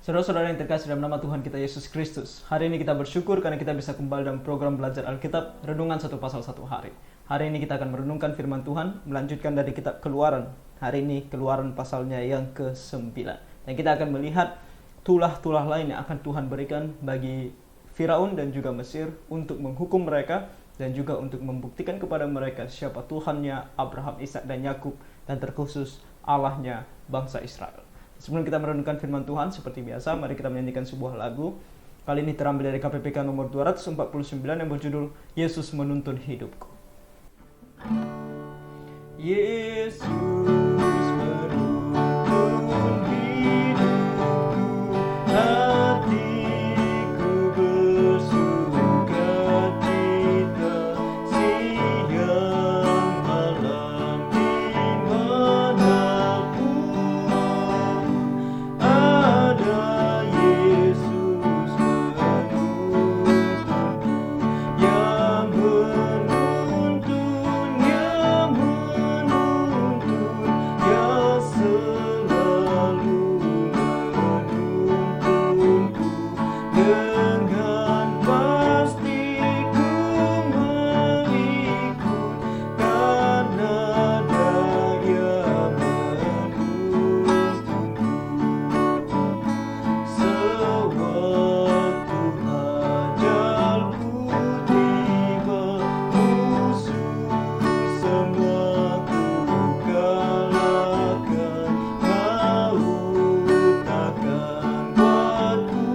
Saudara-saudara yang terkasih dalam nama Tuhan kita Yesus Kristus, hari ini kita bersyukur karena kita bisa kembali dalam program belajar Alkitab, Renungan Satu Pasal Satu Hari. Hari ini kita akan merenungkan firman Tuhan, melanjutkan dari kitab Keluaran. Hari ini Keluaran pasalnya yang ke-9. Dan kita akan melihat tulah-tulah lain yang akan Tuhan berikan bagi Firaun dan juga Mesir untuk menghukum mereka dan juga untuk membuktikan kepada mereka siapa Tuhannya Abraham, Ishak, dan Yakub, dan terkhusus Allahnya bangsa Israel. Sebelum kita merenungkan firman Tuhan, seperti biasa, mari kita menyanyikan sebuah lagu. Kali ini terambil dari KPPK nomor 249 yang berjudul Yesus Menuntun Hidupku. Yesus menuntun hidupku, hatiku bersukacita, siang malam dimanapun ada Yesus menuntunku, yang menuntun, yang selalu menuntunku. Dengan pasti ku mengikut, karena Dia menuntunku. Sewaktu ajalku tiba, musuh semua ku kalahkan. Maut takkan buatku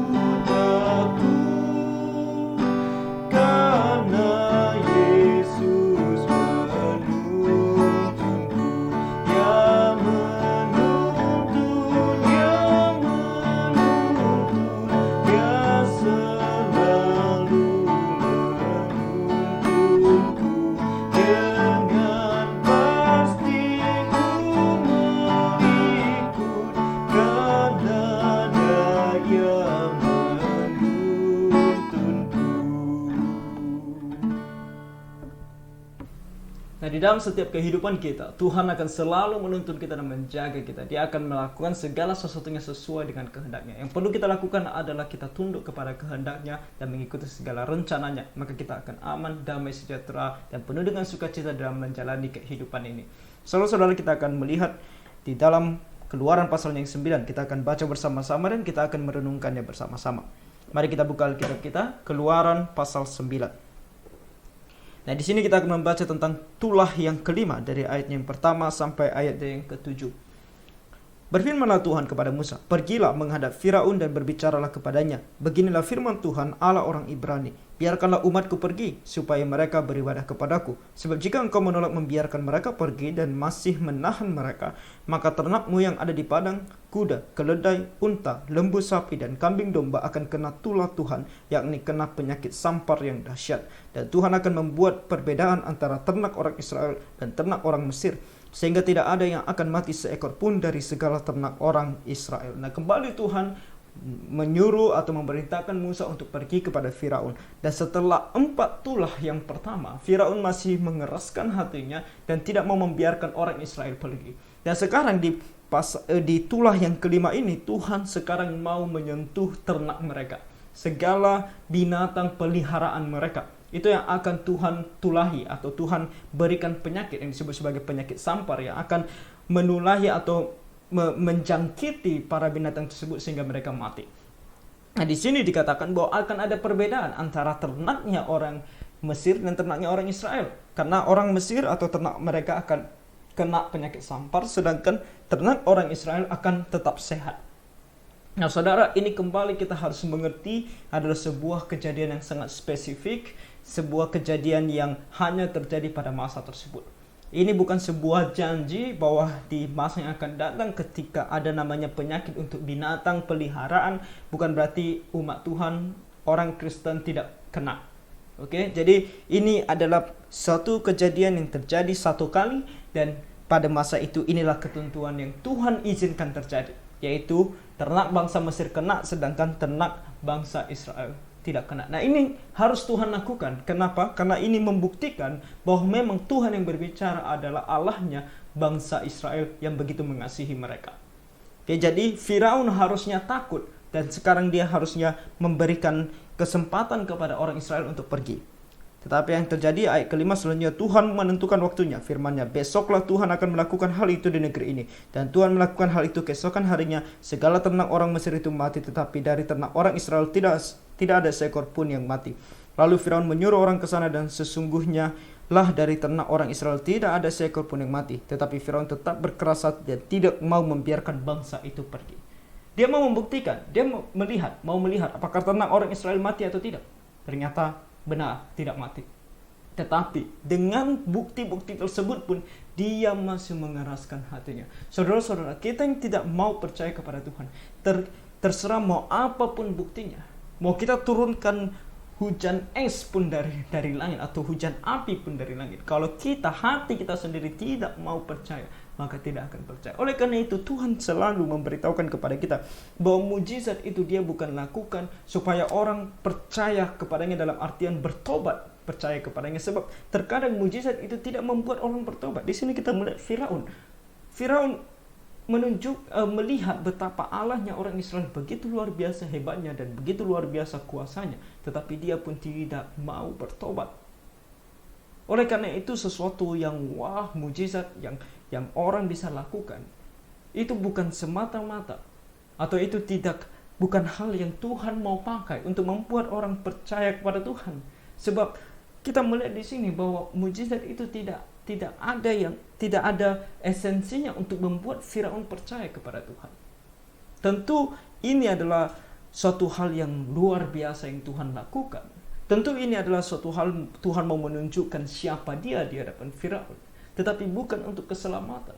takut, karena Yesus menuntunku, yang menuntun, yang selalu menuntunku. Dengan pasti ku mengikut, karena Dia menuntunku. Nah, di dalam setiap kehidupan kita, Tuhan akan selalu menuntun kita dan menjaga kita. Dia akan melakukan segala sesuatunya sesuai dengan kehendaknya. Yang perlu kita lakukan adalah kita tunduk kepada kehendaknya dan mengikuti segala rencananya. Maka kita akan aman, damai, sejahtera, dan penuh dengan sukacita dalam menjalani kehidupan ini. Saudara-saudara, kita akan melihat di dalam Keluaran pasal yang 9. Kita akan baca bersama-sama dan kita akan merenungkannya bersama-sama. Mari kita buka Alkitab kita, Keluaran pasal 9. Nah, di sini kita akan membaca tentang tulah yang kelima dari ayat yang pertama sampai ayat yang ke-7. Berfirmanlah Tuhan kepada Musa, "Pergilah menghadap Firaun dan berbicaralah kepadanya. Beginilah firman Tuhan Allah orang Ibrani, biarkanlah umatku pergi, supaya mereka beribadah kepadaku. Sebab jika engkau menolak membiarkan mereka pergi dan masih menahan mereka, maka ternakmu yang ada di padang, kuda, keledai, unta, lembu sapi, dan kambing domba akan kena tulah Tuhan, yakni kena penyakit sampar yang dahsyat. Dan Tuhan akan membuat perbedaan antara ternak orang Israel dan ternak orang Mesir, sehingga tidak ada yang akan mati seekor pun dari segala ternak orang Israel." Nah, kembali Tuhan menyuruh atau memerintahkan Musa untuk pergi kepada Firaun. Dan setelah 4 tulah yang pertama, Firaun masih mengeraskan hatinya dan tidak mau membiarkan orang Israel pergi. Dan sekarang di tulah yang kelima ini, Tuhan sekarang mau menyentuh ternak mereka, segala binatang peliharaan mereka. Itu yang akan Tuhan tulahi atau Tuhan berikan penyakit yang disebut sebagai penyakit sampar, yang akan menulahi atau menjangkiti para binatang tersebut sehingga mereka mati. Nah, di sini dikatakan bahwa akan ada perbedaan antara ternaknya orang Mesir dan ternaknya orang Israel. Karena orang Mesir atau ternak mereka akan kena penyakit sampar, sedangkan ternak orang Israel akan tetap sehat. Nah, saudara, ini kembali kita harus mengerti adalah sebuah kejadian yang sangat spesifik, sebuah kejadian yang hanya terjadi pada masa tersebut. Ini bukan sebuah janji bahwa di masa yang akan datang ketika ada namanya penyakit untuk binatang peliharaan, bukan berarti umat Tuhan, orang Kristen tidak kena. Oke, jadi ini adalah suatu kejadian yang terjadi satu kali, dan pada masa itu inilah ketentuan yang Tuhan izinkan terjadi, yaitu ternak bangsa Mesir kena, sedangkan ternak bangsa Israel tidak kena. Nah, ini harus Tuhan lakukan. Kenapa? Karena ini membuktikan bahwa memang Tuhan yang berbicara adalah Allahnya bangsa Israel yang begitu mengasihi mereka. Oke, jadi Firaun harusnya takut Dan sekarang dia harusnya memberikan kesempatan kepada orang Israel untuk pergi. Tetapi yang terjadi ayat kelima selanjutnya, Tuhan menentukan waktunya. Firman-Nya, besoklah Tuhan akan melakukan hal itu di negeri ini. Dan Tuhan melakukan hal itu keesokan harinya. Segala ternak orang Mesir itu mati, tetapi dari ternak orang Israel tidak ada seekor pun yang mati. Lalu Firaun menyuruh orang ke sana, dan sesungguhnya lah dari ternak orang Israel tidak ada seekor pun yang mati. Tetapi Firaun tetap berkeras hati dan tidak mau membiarkan bangsa itu pergi. Dia mau membuktikan, dia mau melihat apakah ternak orang Israel mati atau tidak. Ternyata benar, tidak mati. Tetapi dengan bukti-bukti tersebut pun dia masih mengeraskan hatinya. Saudara-saudara, kita yang tidak mau percaya kepada Tuhan, terserah mau apapun buktinya, mau kita turunkan hujan es pun dari langit atau hujan api pun dari langit, kalau hati kita sendiri tidak mau percaya, maka tidak akan percaya. Oleh karena itu Tuhan selalu memberitahukan kepada kita bahwa mujizat itu dia bukan lakukan supaya orang percaya kepadanya dalam artian bertobat, percaya kepadanya, sebab terkadang mujizat itu tidak membuat orang bertobat. Di sini kita melihat Firaun melihat betapa Allahnya orang Israel begitu luar biasa hebatnya dan begitu luar biasa kuasanya, tetapi dia pun tidak mau bertobat. Oleh karena itu sesuatu yang mujizat yang orang bisa lakukan itu bukan semata-mata, atau itu bukan hal yang Tuhan mau pakai untuk membuat orang percaya kepada Tuhan. Sebab kita melihat di sini bahwa mujizat itu tidak ada esensinya untuk membuat Firaun percaya kepada Tuhan. Tentu ini adalah suatu hal yang luar biasa yang Tuhan lakukan. Tentu ini adalah suatu hal Tuhan mau menunjukkan siapa dia di hadapan Firaun. Tetapi bukan untuk keselamatan,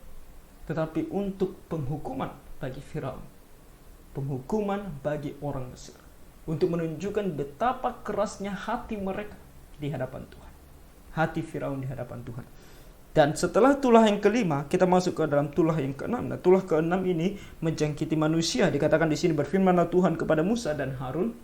tetapi untuk penghukuman bagi Firaun. Penghukuman bagi orang Mesir. Untuk menunjukkan betapa kerasnya hati mereka di hadapan Tuhan. Hati Firaun di hadapan Tuhan. Dan setelah tulah yang kelima, kita masuk ke dalam tulah yang keenam. Nah, tulah keenam ini menjangkiti manusia. Dikatakan di sini, berfirmanlah Tuhan kepada Musa dan Harun,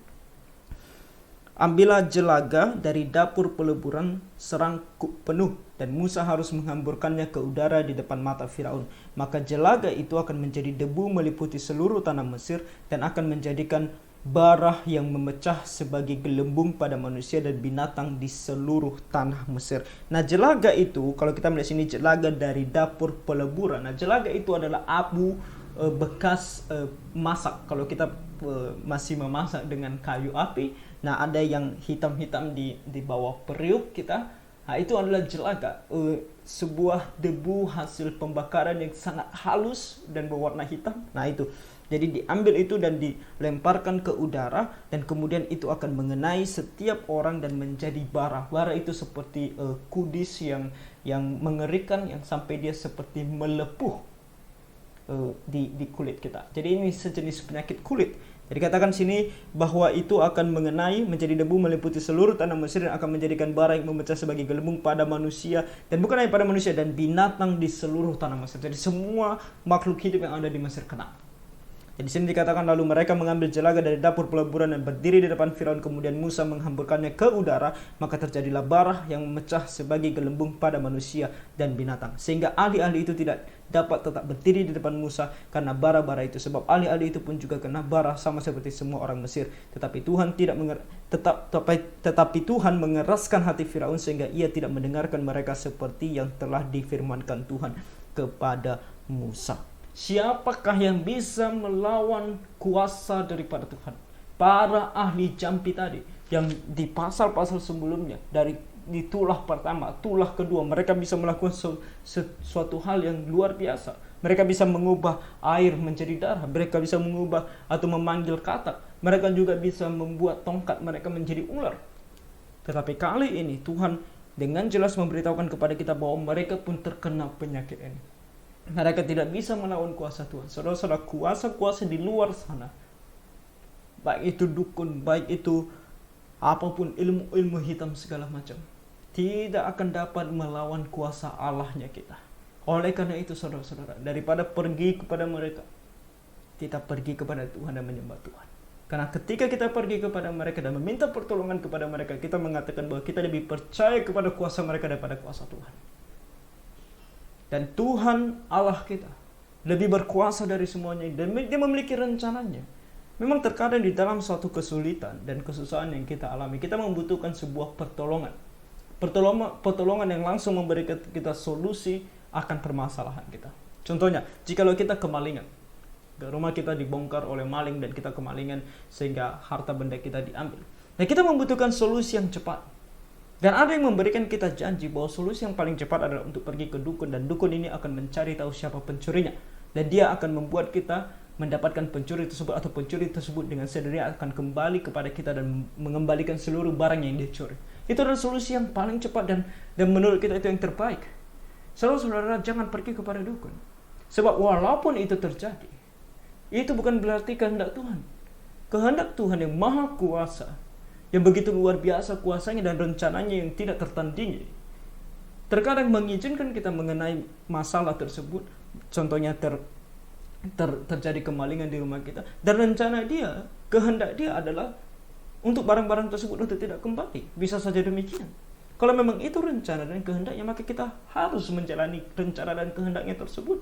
ambillah jelaga dari dapur peleburan serangkup penuh, dan Musa harus menghamburkannya ke udara di depan mata Firaun. Maka jelaga itu akan menjadi debu meliputi seluruh tanah Mesir, dan akan menjadikan bara yang memecah sebagai gelembung pada manusia dan binatang di seluruh tanah Mesir. Nah, jelaga itu, kalau kita melihat sini, jelaga dari dapur peleburan. Nah, jelaga itu adalah abu bekas masak. Kalau kita masih memasak dengan kayu api, nah ada yang hitam-hitam di bawah periuk kita. Nah, itu adalah jelaga, sebuah debu hasil pembakaran yang sangat halus dan berwarna hitam. Nah, itu. Jadi diambil itu dan dilemparkan ke udara, dan kemudian itu akan mengenai setiap orang dan menjadi bara. Bara itu seperti kudis yang mengerikan, yang sampai dia seperti melepuh di kulit kita. Jadi ini sejenis penyakit kulit. Jadi katakan sini bahwa itu akan mengenai, menjadi debu meliputi seluruh tanah Mesir, dan akan menjadikan bara yang memecah sebagai gelembung pada manusia, dan bukan hanya pada manusia, dan binatang di seluruh tanah Mesir. Jadi semua makhluk hidup yang ada di Mesir kena. Di sini dikatakan, lalu mereka mengambil jelaga dari dapur peleburan dan berdiri di depan Firaun. Kemudian Musa menghamburkannya ke udara, maka terjadilah bara yang memecah sebagai gelembung pada manusia dan binatang, sehingga ahli-ahli itu tidak dapat tetap berdiri di depan Musa karena bara-bara itu. Sebab ahli-ahli itu pun juga kena bara sama seperti semua orang Mesir. Tetapi Tuhan mengeraskan hati Firaun sehingga ia tidak mendengarkan mereka, seperti yang telah difirmankan Tuhan kepada Musa. Siapakah yang bisa melawan kuasa daripada Tuhan? Para ahli jampi tadi, yang di pasal-pasal sebelumnya, di tulah pertama, tulah kedua, mereka bisa melakukan suatu hal yang luar biasa. Mereka bisa mengubah air menjadi darah, mereka bisa mengubah atau memanggil katak, mereka juga bisa membuat tongkat mereka menjadi ular. Tetapi kali ini Tuhan dengan jelas memberitahukan kepada kita bahwa mereka pun terkena penyakit ini. Mereka tidak bisa melawan kuasa Tuhan. Saudara-saudara, kuasa-kuasa di luar sana, baik itu dukun, baik itu apapun, ilmu hitam segala macam, tidak akan dapat melawan kuasa Allahnya kita. Oleh karena itu saudara-saudara, daripada pergi kepada mereka, kita pergi kepada Tuhan dan menyembah Tuhan. Karena ketika kita pergi kepada mereka dan meminta pertolongan kepada mereka, kita mengatakan bahwa kita lebih percaya kepada kuasa mereka daripada kuasa Tuhan. Dan Tuhan Allah kita lebih berkuasa dari semuanya, dan dia memiliki rencananya. Memang terkadang di dalam suatu kesulitan dan kesusahan yang kita alami, kita membutuhkan sebuah pertolongan. Pertolongan yang langsung memberikan kita solusi akan permasalahan kita. Contohnya, jikalau kita kemalingan, rumah kita dibongkar oleh maling dan kita kemalingan sehingga harta benda kita diambil. Nah, kita membutuhkan solusi yang cepat. Dan ada yang memberikan kita janji bahwa solusi yang paling cepat adalah untuk pergi ke dukun, dan dukun ini akan mencari tahu siapa pencurinya. Dan dia akan membuat kita mendapatkan pencuri tersebut, atau pencuri tersebut dengan sendirinya akan kembali kepada kita dan mengembalikan seluruh barang yang dia curi. Itu adalah solusi yang paling cepat dan menurut kita itu yang terbaik. Saudara, jangan pergi kepada dukun. Sebab walaupun itu terjadi, itu bukan berarti kehendak Tuhan. Kehendak Tuhan yang maha kuasa, yang begitu luar biasa kuasanya dan rencananya yang tidak tertandingi, terkadang mengizinkan kita mengenai masalah tersebut. Contohnya terjadi kemalingan di rumah kita, dan rencana dia, kehendak dia adalah untuk barang-barang tersebut untuk tidak kembali. Bisa saja demikian. Kalau memang itu rencana dan kehendaknya, maka kita harus menjalani rencana dan kehendaknya tersebut,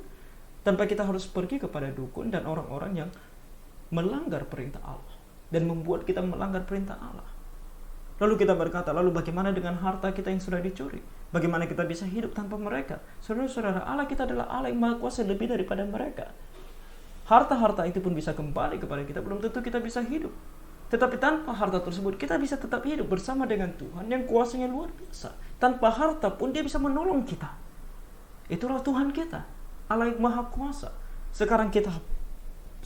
tanpa kita harus pergi kepada dukun dan orang-orang yang melanggar perintah Allah dan membuat kita melanggar perintah Allah. Lalu kita berkata, lalu bagaimana dengan harta kita yang sudah dicuri? Bagaimana kita bisa hidup tanpa mereka? Saudara-saudara, Allah kita adalah Allah yang maha kuasa lebih daripada mereka. Harta-harta itu pun bisa kembali kepada kita, belum tentu kita bisa hidup. Tetapi tanpa harta tersebut, kita bisa tetap hidup bersama dengan Tuhan yang kuasanya luar biasa. Tanpa harta pun dia bisa menolong kita. Itulah Tuhan kita, Allah yang maha kuasa. Sekarang kita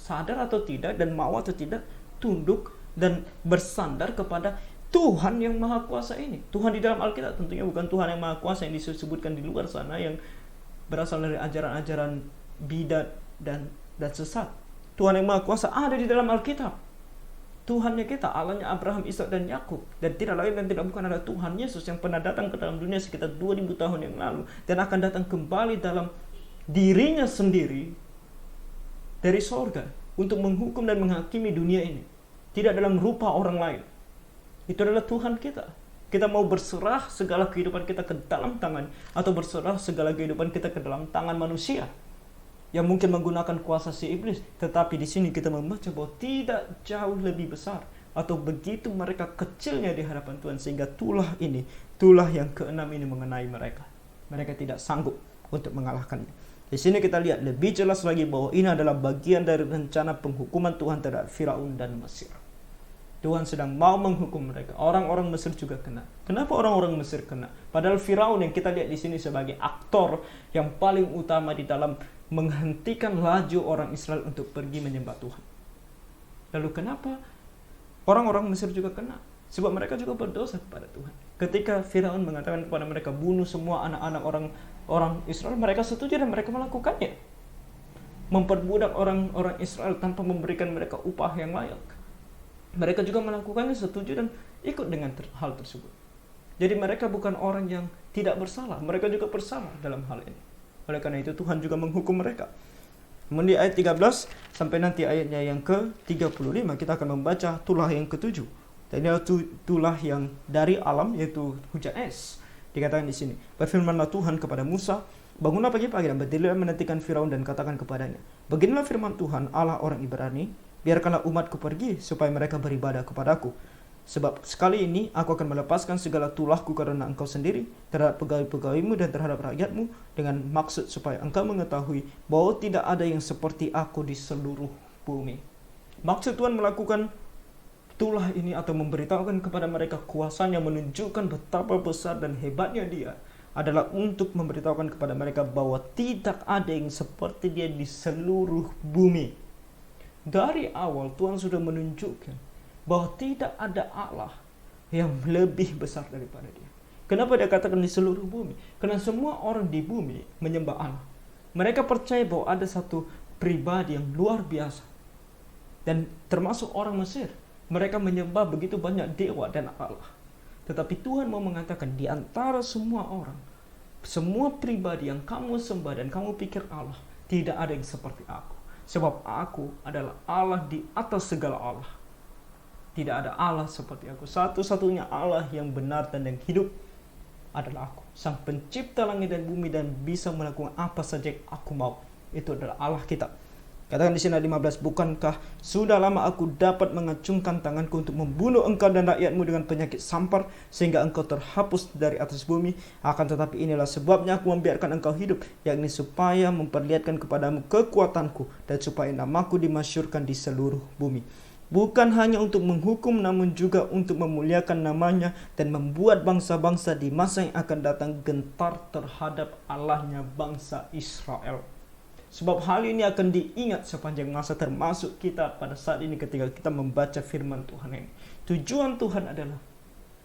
sadar atau tidak, dan mau atau tidak, tunduk dan bersandar kepada Tuhan yang maha kuasa ini. Tuhan di dalam Alkitab tentunya bukan Tuhan yang maha kuasa yang disebutkan di luar sana, yang berasal dari ajaran-ajaran bidat dan sesat. Tuhan yang maha kuasa ada di dalam Alkitab. Tuhannya kita, Allahnya Abraham, Ishak dan Yakub, dan tidak lain dan tidak bukan adalah Tuhan Yesus yang pernah datang ke dalam dunia sekitar 2000 tahun yang lalu dan akan datang kembali dalam dirinya sendiri dari sorga untuk menghukum dan menghakimi dunia ini, tidak dalam rupa orang lain. Itu adalah Tuhan kita. Kita mau berserah segala kehidupan kita ke dalam tangan, atau berserah segala kehidupan kita ke dalam tangan manusia yang mungkin menggunakan kuasa si iblis. Tetapi di sini kita membaca bahwa tidak jauh lebih besar, atau begitu mereka kecilnya di hadapan Tuhan, sehingga tulah yang keenam ini mengenai mereka. Mereka tidak sanggup untuk mengalahkannya. Di sini kita lihat lebih jelas lagi bahwa ini adalah bagian dari rencana penghukuman Tuhan terhadap Firaun dan Mesir. Tuhan sedang mau menghukum mereka. Orang-orang Mesir juga kena. Kenapa orang-orang Mesir kena? Padahal Firaun yang kita lihat di sini sebagai aktor yang paling utama di dalam menghentikan laju orang Israel untuk pergi menyembah Tuhan. Lalu kenapa orang-orang Mesir juga kena? Sebab mereka juga berdosa kepada Tuhan. Ketika Firaun mengatakan kepada mereka, bunuh semua anak-anak orang Israel, mereka setuju dan mereka melakukannya. Memperbudak orang-orang Israel tanpa memberikan mereka upah yang layak. Mereka juga melakukannya, setuju dan ikut dengan hal tersebut. Jadi mereka bukan orang yang tidak bersalah, mereka juga bersalah dalam hal ini. Oleh karena itu Tuhan juga menghukum mereka. Kemudian di ayat 13 sampai nanti ayatnya yang ke-35 kita akan membaca tulah yang ke-7. Dan ini adalah tulah yang dari alam, yaitu hujan es. Dikatakan di sini, berfirmanlah Tuhan kepada Musa, bangunlah pagi-pagi dan berdirilah menantikan Firaun dan katakan kepadanya, beginilah firman Tuhan Allah orang Ibrani, biarkanlah umatku pergi supaya mereka beribadah kepadaku. Sebab sekali ini aku akan melepaskan segala tulahku karena engkau sendiri, terhadap pegawai-pegawaimu dan terhadap rakyatmu, dengan maksud supaya engkau mengetahui bahwa tidak ada yang seperti aku di seluruh bumi. Maksud Tuhan melakukan tulah ini atau memberitahukan kepada mereka kuasanya, menunjukkan betapa besar dan hebatnya dia, adalah untuk memberitahukan kepada mereka bahwa tidak ada yang seperti dia di seluruh bumi. Dari awal Tuhan sudah menunjukkan bahwa tidak ada Allah yang lebih besar daripada dia. Kenapa dia katakan di seluruh bumi? Karena semua orang di bumi menyembah Allah. Mereka percaya bahwa ada satu pribadi yang luar biasa. Dan termasuk orang Mesir. Mereka menyembah begitu banyak dewa dan Allah. Tetapi Tuhan mau mengatakan di antara semua orang, semua pribadi yang kamu sembah dan kamu pikir Allah, tidak ada yang seperti aku. Sebab aku adalah Allah di atas segala Allah. Tidak ada Allah seperti aku. Satu-satunya Allah yang benar dan yang hidup adalah aku. Sang pencipta langit dan bumi dan bisa melakukan apa saja yang aku mau. Itu adalah Allah kita. Katakan di sini ayat 15, bukankah sudah lama aku dapat mengacungkan tanganku untuk membunuh engkau dan rakyatmu dengan penyakit sampar, sehingga engkau terhapus dari atas bumi. Akan tetapi inilah sebabnya aku membiarkan engkau hidup, yakni supaya memperlihatkan kepadamu kekuatanku, dan supaya namaku dimasyhurkan di seluruh bumi. Bukan hanya untuk menghukum, namun juga untuk memuliakan namanya, dan membuat bangsa-bangsa di masa yang akan datang gentar terhadap Allahnya bangsa Israel. Sebab hal ini akan diingat sepanjang masa, termasuk kita pada saat ini ketika kita membaca firman Tuhan ini. Tujuan Tuhan adalah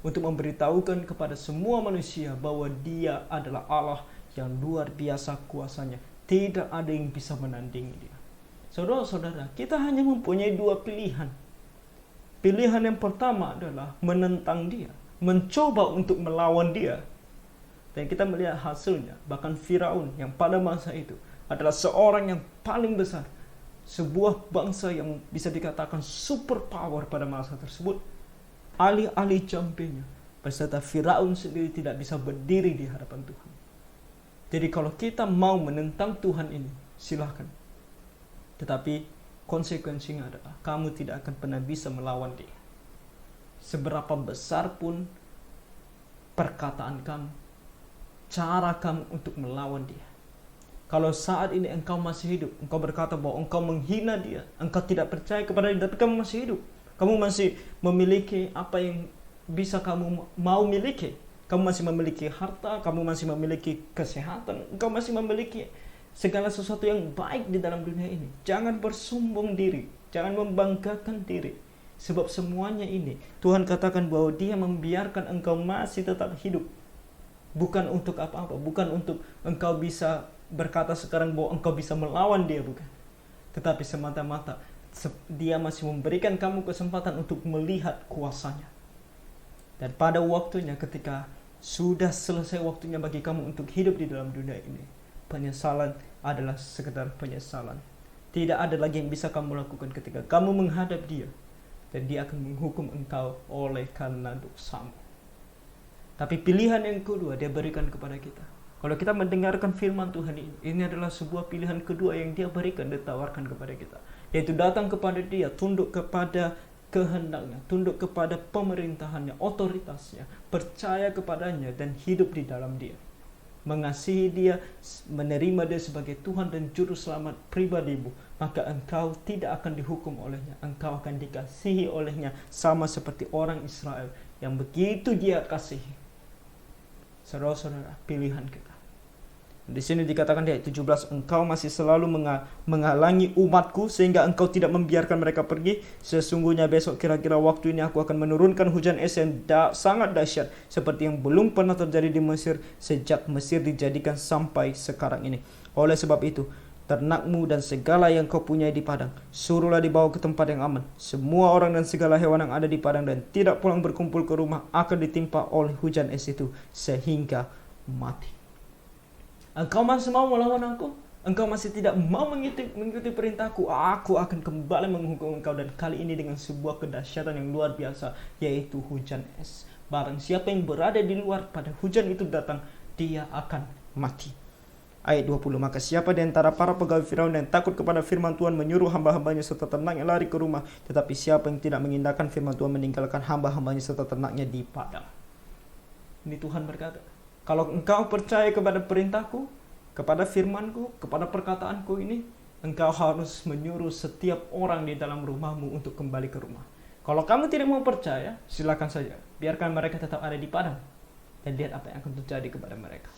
untuk memberitahukan kepada semua manusia bahwa Dia adalah Allah yang luar biasa kuasanya. Tidak ada yang bisa menandingi Dia. Saudara-saudara, kita hanya mempunyai dua pilihan. Pilihan yang pertama adalah menentang Dia, mencoba untuk melawan Dia. Dan kita melihat hasilnya, bahkan Firaun yang pada masa itu adalah seorang yang paling besar, sebuah bangsa yang bisa dikatakan super power pada masa tersebut. Alih-alih campainya, beserta Firaun sendiri tidak bisa berdiri di hadapan Tuhan. Jadi kalau kita mau menentang Tuhan ini, silahkan. Tetapi konsekuensinya adalah kamu tidak akan pernah bisa melawan Dia. Seberapa besar pun perkataan kamu, cara kamu untuk melawan Dia. Kalau saat ini engkau masih hidup, engkau berkata bahwa engkau menghina Dia, engkau tidak percaya kepada Dia, tapi kamu masih hidup. Kamu masih memiliki apa yang bisa kamu mau miliki. Kamu masih memiliki harta, kamu masih memiliki kesehatan, engkau masih memiliki segala sesuatu yang baik di dalam dunia ini. Jangan bersombong diri, jangan membanggakan diri. Sebab semuanya ini, Tuhan katakan bahwa Dia membiarkan engkau masih tetap hidup. Bukan untuk apa-apa, bukan untuk engkau bisa berkata sekarang bahwa engkau bisa melawan Dia, bukan. Tetapi semata-mata Dia masih memberikan kamu kesempatan untuk melihat kuasanya. Dan pada waktunya, ketika sudah selesai waktunya bagi kamu untuk hidup di dalam dunia ini, penyesalan adalah sekedar penyesalan. Tidak ada lagi yang bisa kamu lakukan ketika kamu menghadap Dia, dan Dia akan menghukum engkau oleh karena dosamu. Tapi pilihan yang kedua Dia berikan kepada kita. Kalau kita mendengarkan firman Tuhan ini adalah sebuah pilihan kedua yang Dia berikan, ditawarkan kepada kita, yaitu datang kepada Dia, tunduk kepada kehendaknya, tunduk kepada pemerintahannya, otoritasnya, percaya kepadanya, dan hidup di dalam Dia. Mengasihi Dia, menerima Dia sebagai Tuhan dan Juru Selamat pribadimu, maka engkau tidak akan dihukum olehnya, engkau akan dikasihi olehnya, sama seperti orang Israel yang begitu Dia kasihi. Saudara-saudara, pilihan kita. Di sini dikatakan di ayat 17, engkau masih selalu menghalangi umatku sehingga engkau tidak membiarkan mereka pergi. Sesungguhnya besok kira-kira waktu ini aku akan menurunkan hujan es yang sangat dahsyat seperti yang belum pernah terjadi di Mesir sejak Mesir dijadikan sampai sekarang ini. Oleh sebab itu, ternakmu dan segala yang kau punyai di padang, suruhlah dibawa ke tempat yang aman. Semua orang dan segala hewan yang ada di padang dan tidak pulang berkumpul ke rumah akan ditimpa oleh hujan es itu sehingga mati. Engkau masih mau melawan aku? Engkau masih tidak mau mengikuti perintahku? Aku akan kembali menghukum engkau, dan kali ini dengan sebuah kedahsyatan yang luar biasa, yaitu hujan es. Barang siapa yang berada di luar pada hujan itu datang, dia akan mati. Ayat 20, maka siapa di antara para pegawai Firaun yang takut kepada firman Tuhan menyuruh hamba-hambanya serta ternaknya lari ke rumah, tetapi siapa yang tidak mengindahkan firman Tuhan meninggalkan hamba-hambanya serta ternaknya di padang. Ini Tuhan berkata, kalau engkau percaya kepada perintahku, kepada firmanku, kepada perkataanku ini, engkau harus menyuruh setiap orang di dalam rumahmu untuk kembali ke rumah. Kalau kamu tidak mau percaya, silakan saja, biarkan mereka tetap ada di padang, dan lihat apa yang akan terjadi kepada mereka.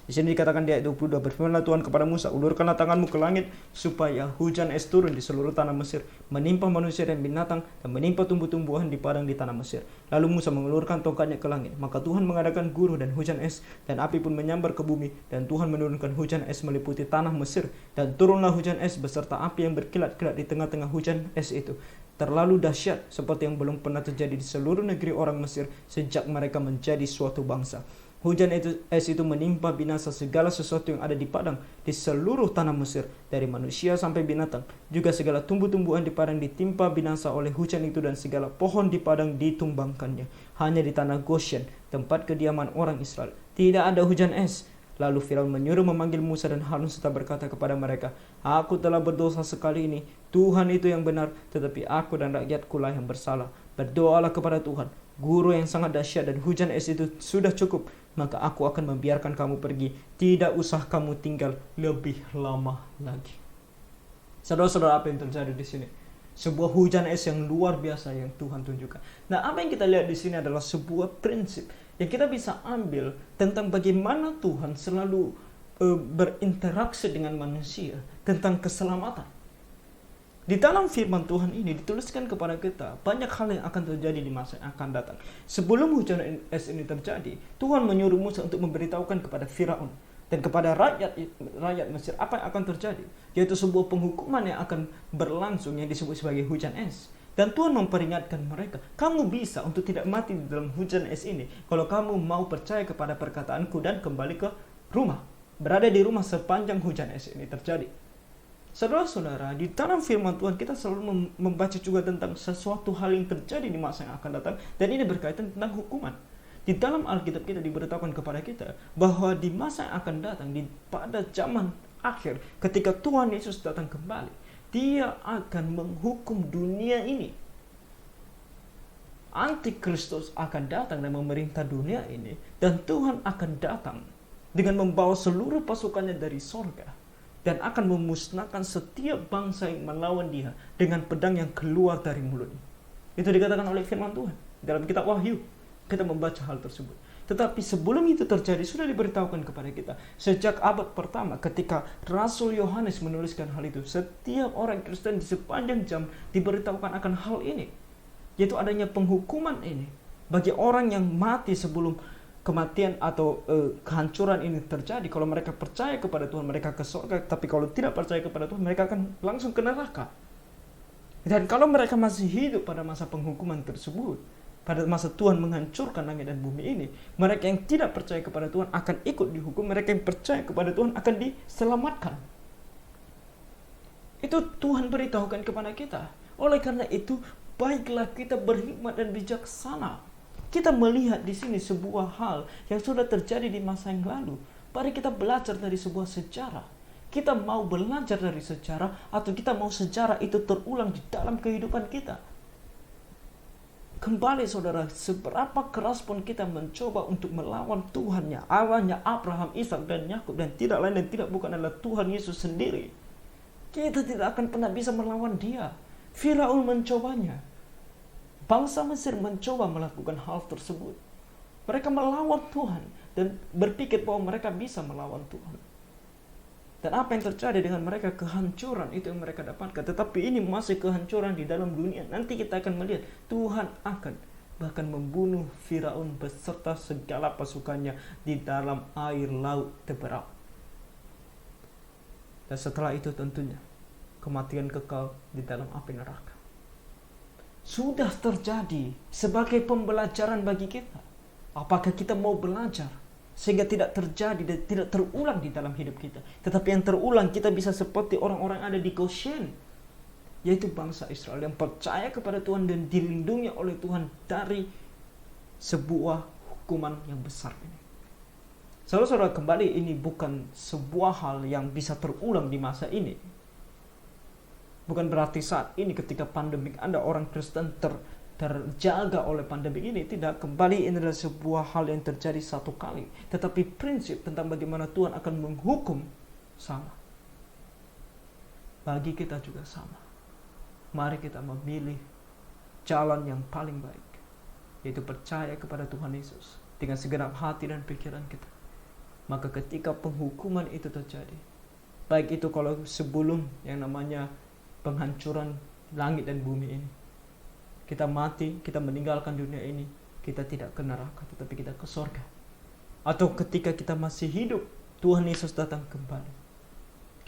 Di sini dikatakan di ayat 22, berfirmanlah Tuhan kepada Musa, ulurkanlah tanganmu ke langit supaya hujan es turun di seluruh tanah Mesir, menimpa manusia dan binatang, dan menimpa tumbuh-tumbuhan di padang di tanah Mesir. Lalu Musa mengulurkan tongkatnya ke langit, maka Tuhan mengadakan guruh dan hujan es, dan api pun menyambar ke bumi, dan Tuhan menurunkan hujan es meliputi tanah Mesir, dan turunlah hujan es beserta api yang berkilat-kilat di tengah-tengah hujan es itu. Terlalu dahsyat seperti yang belum pernah terjadi di seluruh negeri orang Mesir sejak mereka menjadi suatu bangsa. Hujan es itu menimpa binasa segala sesuatu yang ada di padang di seluruh tanah Mesir, dari manusia sampai binatang. Juga segala tumbuh-tumbuhan di padang ditimpa binasa oleh hujan itu, dan segala pohon di padang ditumbangkannya. Hanya di tanah Goshen, tempat kediaman orang Israel, tidak ada hujan es. Lalu Firaun menyuruh memanggil Musa dan Harun serta berkata kepada mereka, "Aku telah berdosa sekali ini. Tuhan itu yang benar, tetapi aku dan rakyatku lah yang bersalah. Berdoalah kepada Tuhan. Guru yang sangat dahsyat dan hujan es itu sudah cukup. Maka aku akan membiarkan kamu pergi. Tidak usah kamu tinggal lebih lama lagi." Saudara-saudara, apa yang terjadi di sini? Sebuah hujan es yang luar biasa yang Tuhan tunjukkan. Nah, apa yang kita lihat di sini adalah sebuah prinsip yang kita bisa ambil tentang bagaimana Tuhan selalu berinteraksi dengan manusia tentang keselamatan. Di dalam firman Tuhan ini dituliskan kepada kita banyak hal yang akan terjadi di masa yang akan datang. Sebelum hujan es ini terjadi, Tuhan menyuruh Musa untuk memberitahukan kepada Firaun dan kepada rakyat Mesir apa yang akan terjadi, yaitu sebuah penghukuman yang akan berlangsung yang disebut sebagai hujan es. Dan Tuhan memperingatkan mereka, kamu bisa untuk tidak mati di dalam hujan es ini kalau kamu mau percaya kepada perkataanku dan kembali ke rumah. Berada di rumah sepanjang hujan es ini terjadi. Saudara-saudara, di dalam firman Tuhan kita selalu membaca juga tentang sesuatu hal yang terjadi di masa yang akan datang. Dan ini berkaitan tentang hukuman. Di dalam Alkitab kita diberitahukan kepada kita bahwa di masa yang akan datang, pada zaman akhir, ketika Tuhan Yesus datang kembali, Dia akan menghukum dunia ini. Antikristus akan datang dan memerintah dunia ini. Dan Tuhan akan datang dengan membawa seluruh pasukannya dari sorga. Dan akan memusnahkan setiap bangsa yang melawan dia dengan pedang yang keluar dari mulutnya. Itu dikatakan oleh firman Tuhan dalam kitab Wahyu. Kita membaca hal tersebut. Tetapi sebelum itu terjadi, sudah diberitahukan kepada kita. Sejak abad pertama, ketika Rasul Yohanes menuliskan hal itu, setiap orang Kristen di sepanjang jam diberitahukan akan hal ini. Yaitu adanya penghukuman ini. Bagi orang yang mati sebelum kematian atau kehancuran ini terjadi. Kalau mereka percaya kepada Tuhan, mereka ke surga. Tapi kalau tidak percaya kepada Tuhan, mereka akan langsung ke neraka. Dan kalau mereka masih hidup pada masa penghukuman tersebut, pada masa Tuhan menghancurkan langit dan bumi ini, mereka yang tidak percaya kepada Tuhan akan ikut dihukum, mereka yang percaya kepada Tuhan akan diselamatkan. Itu Tuhan beritahukan kepada kita. Oleh karena itu, baiklah kita berhikmat dan bijaksana. Kita melihat di sini sebuah hal yang sudah terjadi di masa yang lalu. Mari kita belajar dari sebuah sejarah. Kita mau belajar dari sejarah atau kita mau sejarah itu terulang di dalam kehidupan kita. Kembali saudara, seberapa keras pun kita mencoba untuk melawan Tuhannya, Allahnya Abraham, Ishak dan Yakub, dan tidak lain dan tidak bukan adalah Tuhan Yesus sendiri, kita tidak akan pernah bisa melawan Dia. Firaun mencobanya. Bangsa Mesir mencoba melakukan hal tersebut. Mereka melawan Tuhan dan berpikir bahwa mereka bisa melawan Tuhan. Dan apa yang terjadi dengan mereka? Kehancuran itu yang mereka dapatkan. Tetapi ini masih kehancuran di dalam dunia. Nanti kita akan melihat Tuhan akan bahkan membunuh Firaun beserta segala pasukannya di dalam air laut Teberau. Dan setelah itu tentunya kematian kekal di dalam api neraka. Sudah terjadi sebagai pembelajaran bagi kita. Apakah kita mau belajar sehingga tidak terjadi dan tidak terulang di dalam hidup kita? Tetapi yang terulang, kita bisa seperti orang-orang ada di Goshen, yaitu bangsa Israel yang percaya kepada Tuhan dan dilindungi oleh Tuhan dari sebuah hukuman yang besar ini. Saudara-saudara, kembali ini bukan sebuah hal yang bisa terulang di masa ini. Bukan berarti saat ini ketika pandemik Anda orang Kristen terjaga oleh pandemi ini. Tidak, kembali ini adalah sebuah hal yang terjadi satu kali. Tetapi prinsip tentang bagaimana Tuhan akan menghukum sama. Bagi kita juga sama. Mari kita memilih jalan yang paling baik, yaitu percaya kepada Tuhan Yesus dengan segenap hati dan pikiran kita. Maka ketika penghukuman itu terjadi, baik itu kalau sebelum yang namanya penghancuran langit dan bumi ini, kita mati, kita meninggalkan dunia ini, kita tidak ke neraka, tetapi kita ke surga. Atau ketika kita masih hidup, Tuhan Yesus datang kembali,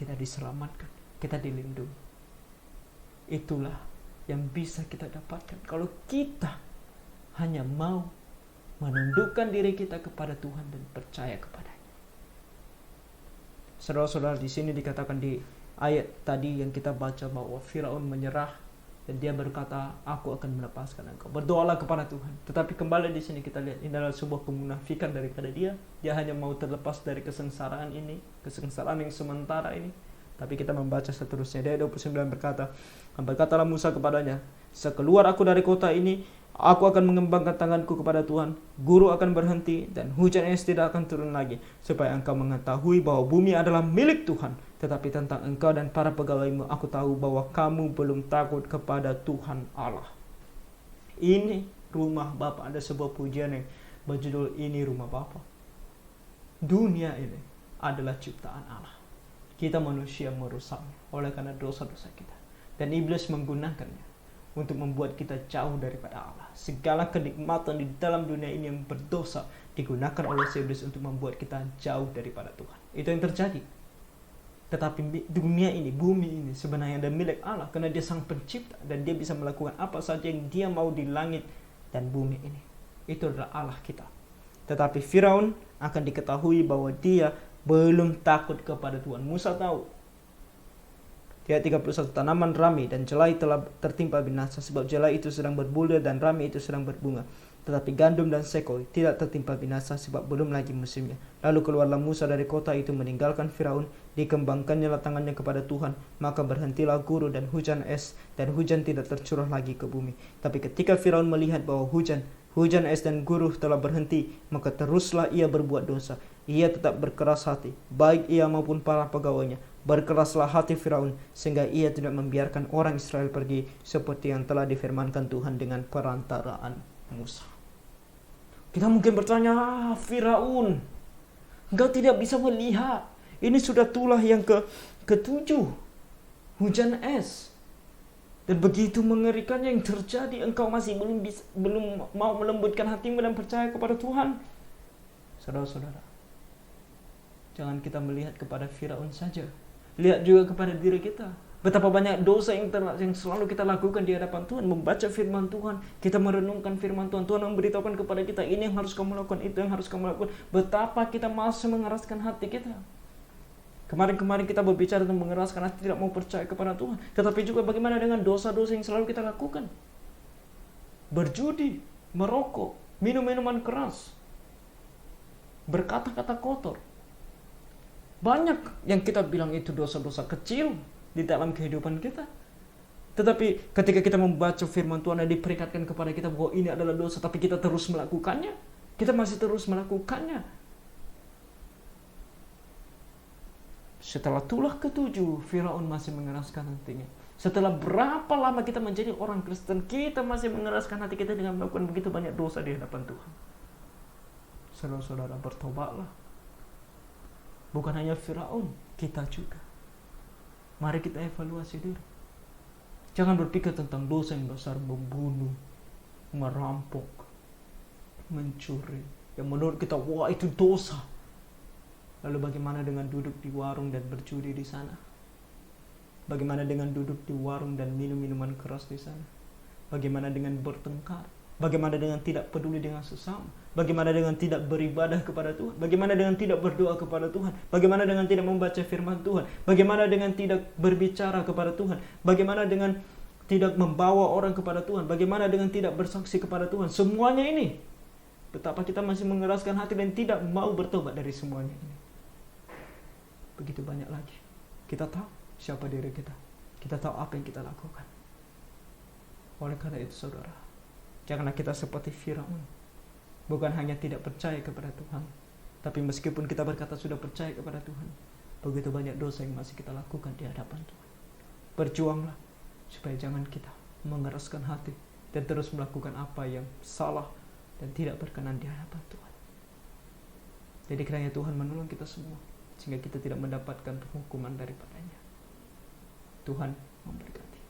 kita diselamatkan, kita dilindungi. Itulah yang bisa kita dapatkan kalau kita hanya mau menundukkan diri kita kepada Tuhan dan percaya kepada-Nya. Saudara-saudara, di sini dikatakan di ayat tadi yang kita baca bahwa Firaun menyerah Dan dia berkata, aku akan melepaskan engkau. Berdoalah kepada Tuhan. Tetapi kembali di sini kita lihat, ini adalah sebuah kemunafikan daripada dia. Dia hanya mau terlepas dari kesengsaraan ini, kesengsaraan yang sementara ini. Tapi kita membaca seterusnya. Dia 29 berkatalah Musa kepadanya, sekeluar aku dari kota ini, aku akan mengembangkan tanganku kepada Tuhan, guru akan berhenti, dan hujan es tidak akan turun lagi, supaya engkau mengetahui bahwa bumi adalah milik Tuhan. Tetapi tentang engkau dan para pegawaimu, aku tahu bahwa kamu belum takut kepada Tuhan Allah. Ini rumah Bapa. Ada sebuah pujian yang berjudul ini rumah Bapa. Dunia ini adalah ciptaan Allah. Kita manusia merusaknya oleh karena dosa-dosa kita. Dan iblis menggunakannya untuk membuat kita jauh daripada Allah. Segala kenikmatan di dalam dunia ini yang berdosa digunakan oleh iblis untuk membuat kita jauh daripada Tuhan. Itu yang terjadi. Tetapi dunia ini, bumi ini sebenarnya adalah milik Allah karena dia sang pencipta dan dia bisa melakukan apa saja yang dia mau di langit dan bumi ini. Itu adalah Allah kita. Tetapi Firaun akan diketahui bahwa dia belum takut kepada Tuhan. Musa tahu. Ayat 31, tanaman rami dan jelai telah tertimpa binasa, sebab jelai itu sedang berbulir dan rami itu sedang berbunga. Tetapi gandum dan sekoi tidak tertimpa binasa, sebab belum lagi musimnya. Lalu keluarlah Musa dari kota itu meninggalkan Firaun, dikembangkannya tangannya kepada Tuhan, maka berhentilah guru dan hujan es, dan hujan tidak tercurah lagi ke bumi. Tapi ketika Firaun melihat bahwa hujan es dan guru telah berhenti, maka teruslah ia berbuat dosa. Ia tetap berkeras hati, baik ia maupun para pegawainya. Berkeraslah hati Firaun, sehingga ia tidak membiarkan orang Israel pergi, seperti yang telah difirmankan Tuhan dengan perantaraan Musa. Kita mungkin bertanya, Firaun, engkau tidak bisa melihat, ini sudah tulah yang ketujuh, hujan es. Dan begitu mengerikannya yang terjadi, engkau masih belum mau melembutkan hatimu dan percaya kepada Tuhan. Saudara-saudara, jangan kita melihat kepada Firaun saja. Lihat juga kepada diri kita. Betapa banyak dosa yang selalu kita lakukan di hadapan Tuhan. Membaca firman Tuhan, kita merenungkan firman Tuhan. Tuhan memberitahukan kepada kita, ini yang harus kamu lakukan, itu yang harus kamu lakukan. Betapa kita masih mengeraskan hati kita. Kemarin kita berbicara tentang mengeraskan hati, tidak mau percaya kepada Tuhan. Tetapi juga bagaimana dengan dosa-dosa yang selalu kita lakukan? Berjudi, merokok, minum minuman keras, berkata-kata kotor. Banyak yang kita bilang itu dosa-dosa kecil di dalam kehidupan kita. Tetapi ketika kita membaca firman Tuhan dan diperingatkan kepada kita bahwa ini adalah dosa, tapi kita terus melakukannya, kita masih terus melakukannya. Setelah tulah ketujuh, Firaun masih mengeraskan hatinya. Setelah berapa lama kita menjadi orang Kristen, kita masih mengeraskan hati kita dengan melakukan begitu banyak dosa di hadapan Tuhan. Saudara-saudara, bertobatlah. Bukan hanya Firaun, kita juga. Mari kita evaluasi diri. Jangan berpikir tentang dosa yang besar, membunuh, merampok, mencuri. Yang menurut kita, wah itu dosa. Lalu bagaimana dengan duduk di warung dan berjudi di sana? Bagaimana dengan duduk di warung dan minum minuman keras di sana? Bagaimana dengan bertengkar? Bagaimana dengan tidak peduli dengan sesama? Bagaimana dengan tidak beribadah kepada Tuhan? Bagaimana dengan tidak berdoa kepada Tuhan? Bagaimana dengan tidak membaca firman Tuhan? Bagaimana dengan tidak berbicara kepada Tuhan? Bagaimana dengan tidak membawa orang kepada Tuhan? Bagaimana dengan tidak bersaksi kepada Tuhan? Semuanya ini, betapa kita masih mengeraskan hati dan tidak mau bertobat dari semuanya ini. Begitu banyak lagi. Kita tahu siapa diri kita. Kita tahu apa yang kita lakukan. Oleh karena itu, saudara, janganlah kita seperti Firaun. Bukan hanya tidak percaya kepada Tuhan, tapi meskipun kita berkata sudah percaya kepada Tuhan, begitu banyak dosa yang masih kita lakukan di hadapan Tuhan. Berjuanglah supaya jangan kita mengeraskan hati dan terus melakukan apa yang salah dan tidak berkenan di hadapan Tuhan. Jadi kiranya Tuhan menolong kita semua sehingga kita tidak mendapatkan penghukuman daripadanya. Tuhan memberkati.